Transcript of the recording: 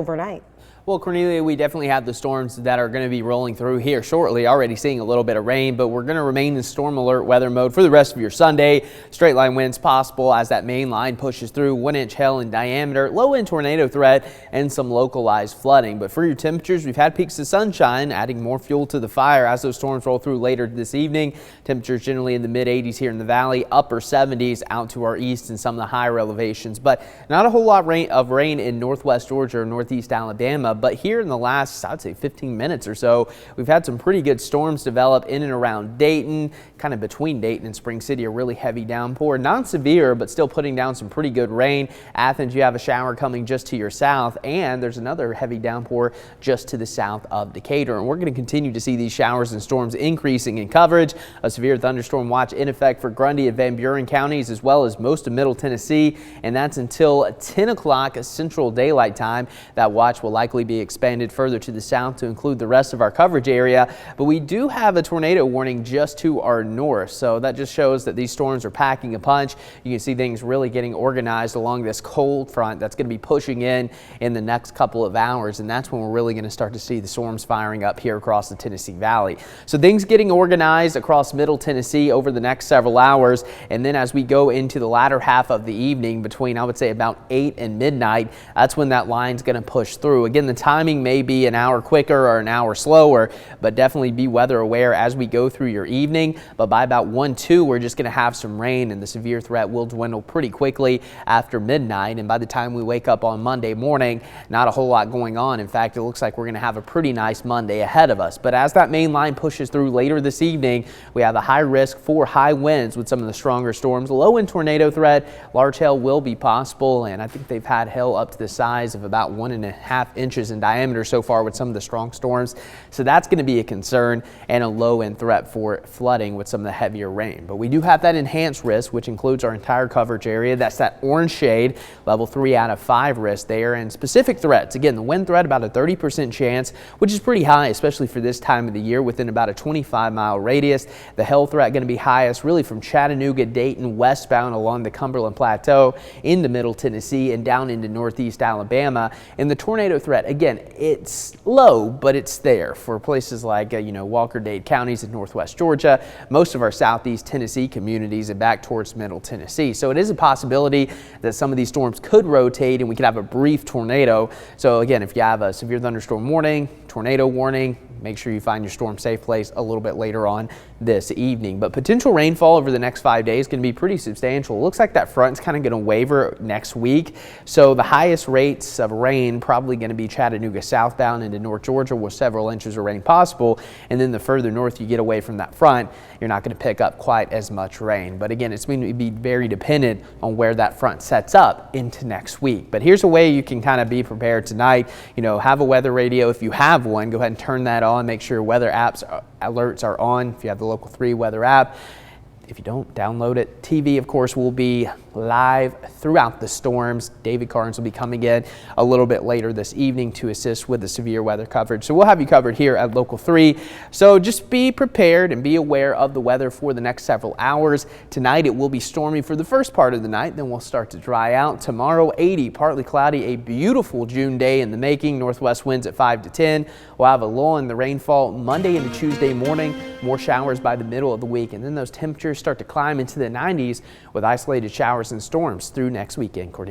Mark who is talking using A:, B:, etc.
A: overnight.
B: Well, Cornelia, we definitely have the storms that are going to be rolling through here shortly. Already seeing a little bit of rain, but we're going to remain in storm alert weather mode for the rest of your Sunday. Straight line winds possible as that main line pushes through, 1-inch hail in diameter, low end tornado threat, and some localized flooding. But for your temperatures, we've had peaks of sunshine, adding more fuel to the fire as those storms roll through later this evening. Temperatures generally in the mid 80s here in the valley, upper 70s out to our east and some of the higher elevations, but not a whole lot of rain in northwest Georgia or northeast Alabama. But here in the last, I'd say 15 minutes or so, we've had some pretty good storms develop in and around Dayton, kind of between Dayton and Spring City, a really heavy downpour. Non-severe, but still putting down some pretty good rain. Athens, you have a shower coming just to your south, and there's another heavy downpour just to the south of Decatur. And we're going to continue to see these showers and storms increasing in coverage. A severe thunderstorm watch in effect for Grundy and Van Buren counties, as well as most of Middle Tennessee, and that's until 10 o'clock Central Daylight Time. That watch will likely be expanded further to the south to include the rest of our coverage area, but we do have a tornado warning just to our north, so that just shows that these storms are packing a punch. You can see things really getting organized along this cold front that's going to be pushing in the next couple of hours, and that's when we're really going to start to see the storms firing up here across the Tennessee Valley. So things getting organized across Middle Tennessee over the next several hours, and then as we go into the latter half of the evening between, I would say, about 8 and midnight, that's when that line's going to push through. Again, the timing may be an hour quicker or an hour slower, but definitely be weather aware as we go through your evening. But by about 1-2, we're just going to have some rain, and the severe threat will dwindle pretty quickly after midnight. And by the time we wake up on Monday morning, not a whole lot going on. In fact, it looks like we're going to have a pretty nice Monday ahead of us. But as that main line pushes through later this evening, we have a high risk for high winds with some of the stronger storms. Low end tornado threat, large hail will be possible, and I think they've had hail up to the size of about 1.5 inches in diameter so far with some of the strong storms. So that's going to be a concern, and a low end threat for flooding with some of the heavier rain. But we do have that enhanced risk, which includes our entire coverage area. That's that orange shade, level 3 out of 5 risk there. And specific threats, again, the wind threat about a 30% chance, which is pretty high, especially for this time of the year, within about a 25-mile radius. The hail threat going to be highest really from Chattanooga, Dayton, westbound along the Cumberland Plateau into Middle Tennessee and down into northeast Alabama. And the tornado threat, again, it's low, but it's there for places like Walker Dade counties in northwest Georgia, most of our southeast Tennessee communities, and back towards Middle Tennessee. So it is a possibility that some of these storms could rotate and we could have a brief tornado. So again, if you have a severe thunderstorm warning, tornado warning, make sure you find your storm safe place a little bit later on this evening. But potential rainfall over the next 5 days can be pretty substantial. It looks like that front's kind of going to waver next week. So the highest rates of rain probably going to be Chattanooga southbound into North Georgia with several inches of rain possible. And then the further north you get away from that front, you're not going to pick up quite as much rain. But again, it's going to be very dependent on where that front sets up into next week. But here's a way you can kind of be prepared tonight. Have a weather radio. If you have one, go ahead and turn that on. Make sure weather alerts are on if you have the Local 3 weather app. If you don't, download it. TV, of course, will be live throughout the storms. David Carnes will be coming in a little bit later this evening to assist with the severe weather coverage. So we'll have you covered here at Local 3. So just be prepared and be aware of the weather for the next several hours. Tonight it will be stormy for the first part of the night, then we'll start to dry out. Tomorrow, 80, partly cloudy, a beautiful June day in the making. Northwest winds at 5 to 10. We'll have a lull in the rainfall Monday into Tuesday morning. More showers by the middle of the week, and then those temperatures start to climb into the 90s with isolated showers and storms through next weekend. Cordelia.